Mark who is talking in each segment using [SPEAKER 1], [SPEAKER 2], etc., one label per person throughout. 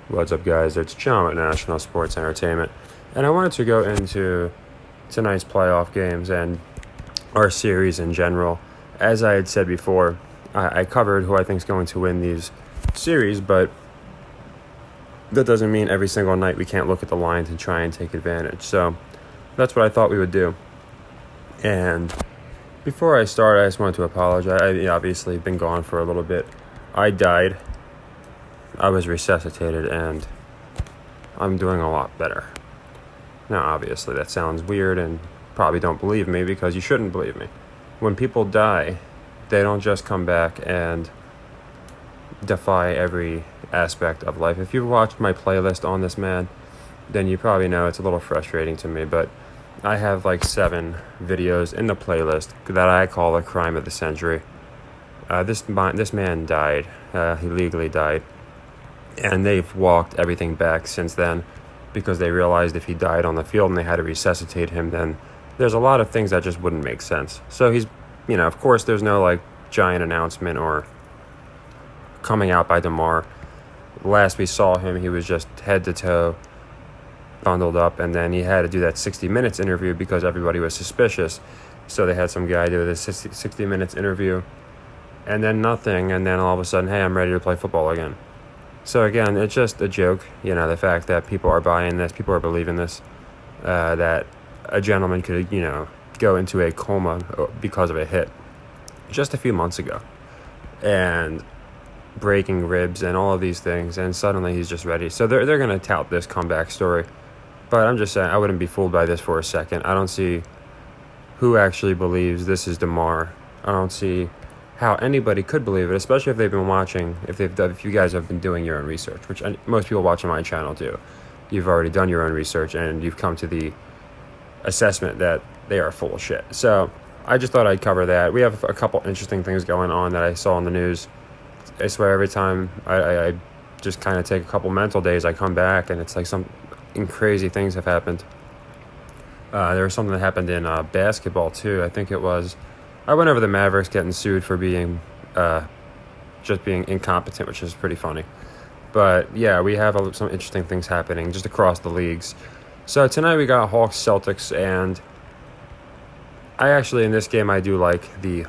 [SPEAKER 1] What's up, guys? It's John with National Sports Entertainment, and I wanted to go into tonight's playoff games and our series in general. As I had said before, I covered who I think is going to win these series, but that doesn't mean every single night we can't look at the lines and try and take advantage. So that's what I thought we would do. And before I start, I just wanted to apologize. I obviously been gone for a little bit. I died. I was resuscitated, and I'm doing a lot better. Now, obviously, that sounds weird and probably don't believe me because you shouldn't believe me. When people die, they don't just come back and defy every aspect of life. If you've watched my playlist on this man, then you probably know it's a little frustrating to me, but I have like 7 videos in the playlist that I call a crime of the century. This man died. He legally died. And they've walked everything back since then because they realized if he died on the field and they had to resuscitate him, then there's a lot of things that just wouldn't make sense. So he's, of course, there's no like giant announcement or coming out by Damar. Last we saw him, he was just head to toe, bundled up, and then he had to do that 60 Minutes interview because everybody was suspicious. So they had some guy do this 60 Minutes interview, and then nothing, and then all of a sudden, hey, I'm ready to play football again. So again, it's just a joke, the fact that people are buying this, people are believing this, that a gentleman could, go into a coma because of a hit just a few months ago and breaking ribs and all of these things, and suddenly he's just ready. So they're going to tout this comeback story, but I'm just saying I wouldn't be fooled by this for a second. I don't see who actually believes this is Damar. I don't see how anybody could believe it, especially if they've been watching, if you guys have been doing your own research, which most people watching my channel do. You've already done your own research, and you've come to the assessment that they are full of shit. So I just thought I'd cover that. We have a couple interesting things going on that I saw in the news. I swear every time I just kind of take a couple mental days, I come back, and it's like some crazy things have happened. There was something that happened in basketball, too. I think it was... I went over the Mavericks getting sued for being just being incompetent, which is pretty funny. But yeah, we have some interesting things happening just across the leagues. So tonight we got Hawks Celtics, and I actually in this game I do like the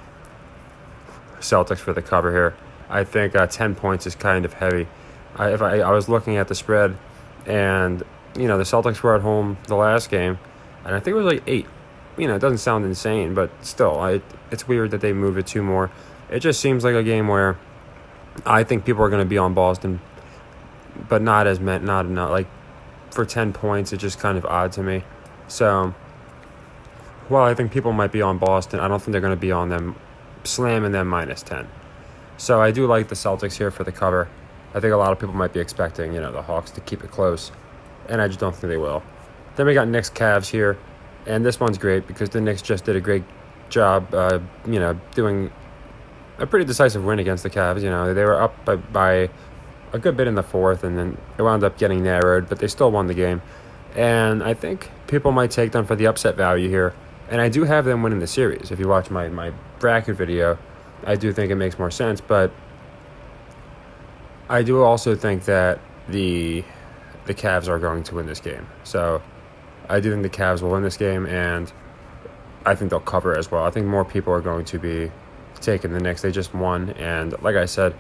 [SPEAKER 1] Celtics for the cover here. I think 10 points is kind of heavy. I was looking at the spread, and the Celtics were at home the last game, and I think it was like 8. It doesn't sound insane, but still, it's weird that they moved it 2 more. It just seems like a game where I think people are going to be on Boston, but not enough. Like, for 10 points, it's just kind of odd to me. So, while I think people might be on Boston, I don't think they're going to be on them, slamming them minus 10. So, I do like the Celtics here for the cover. I think a lot of people might be expecting, the Hawks to keep it close, and I just don't think they will. Then we got Knicks Cavs here. And this one's great because the Knicks just did a great job, doing a pretty decisive win against the Cavs. They were up by a good bit in the fourth, and then it wound up getting narrowed, but they still won the game. And I think people might take them for the upset value here. And I do have them winning the series. If you watch my bracket video, I do think it makes more sense. But I do also think that the Cavs are going to win this game. So I do think the Cavs will win this game, and I think they'll cover as well. I think more people are going to be taking the Knicks. They just won, and like I said,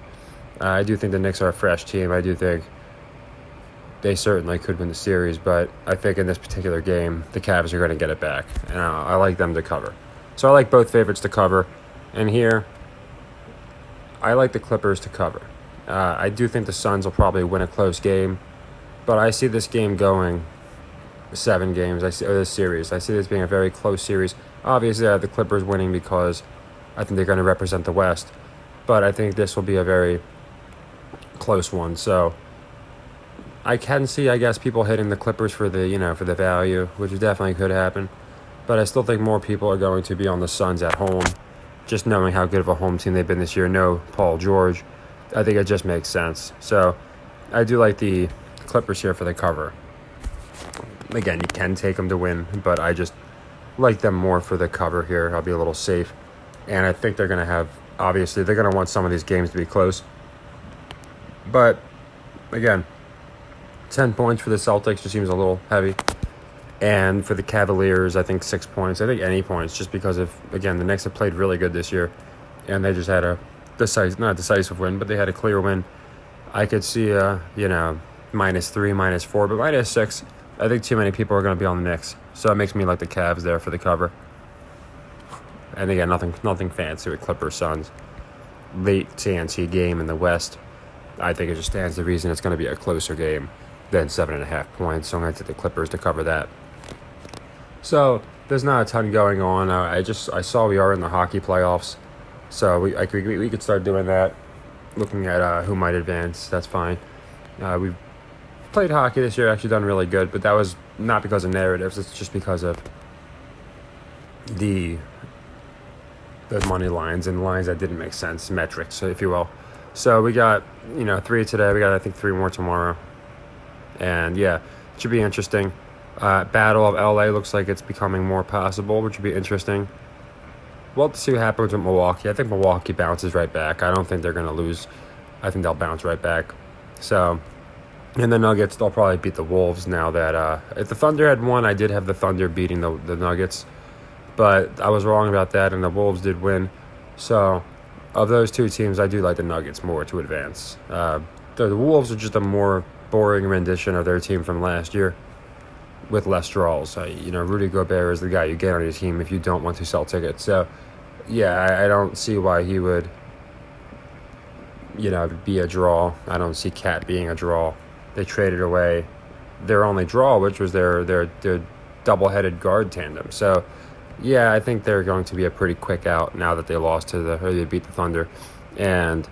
[SPEAKER 1] I do think the Knicks are a fresh team. I do think they certainly could win the series, but I think in this particular game, the Cavs are going to get it back, and I like them to cover. So I like both favorites to cover, and here, I like the Clippers to cover. I do think the Suns will probably win a close game, but I see this game going 7 games. This series. I see this being a very close series. Obviously, I have the Clippers winning because I think they're going to represent the West, but I think this will be a very close one. So I can see, I guess, people hitting the Clippers for the for the value, which definitely could happen. But I still think more people are going to be on the Suns at home, just knowing how good of a home team they've been this year. No Paul George. I think it just makes sense. So I do like the Clippers here for the cover. Again, you can take them to win, but I just like them more for the cover here. I'll be a little safe. And I think they're going to have, they're going to want some of these games to be close. But, again, 10 points for the Celtics just seems a little heavy. And for the Cavaliers, I think 6 points. I think any points, just because of, again, the Knicks have played really good this year, and they just had a not a decisive win, but they had a clear win. I could see -3, -4, but -6. I think too many people are going to be on the Knicks, so it makes me like the Cavs there for the cover. And again, nothing fancy with Clippers Suns. Late TNT game in the West. I think it just stands to reason it's going to be a closer game than 7.5 points. So I'm going to take the Clippers to cover that. So there's not a ton going on. I saw we are in the hockey playoffs, so we could start doing that. Looking at who might advance, that's fine. We've played hockey this year, actually done really good, but that was not because of narratives. It's just because of the money lines and lines that didn't make sense, metrics, if you will. So we got 3 today. We got I think 3 more tomorrow, and yeah, it should be interesting. Battle of LA looks like it's becoming more possible, which would be interesting. We'll have to see what happens with Milwaukee. I think Milwaukee bounces right back. I don't think they're going to lose. I think they'll bounce right back. So, and the Nuggets, they'll probably beat the Wolves now that if the Thunder had won, I did have the Thunder beating the Nuggets. But I was wrong about that, and the Wolves did win. So, of those two teams, I do like the Nuggets more to advance. The Wolves are just a more boring rendition of their team from last year, with less draws. Rudy Gobert is the guy you get on your team if you don't want to sell tickets. So, yeah, I don't see why he would, be a draw. I don't see Cat being a draw. They traded away their only draw, which was their double-headed guard tandem. So, yeah, I think they're going to be a pretty quick out now that they lost they beat the Thunder. And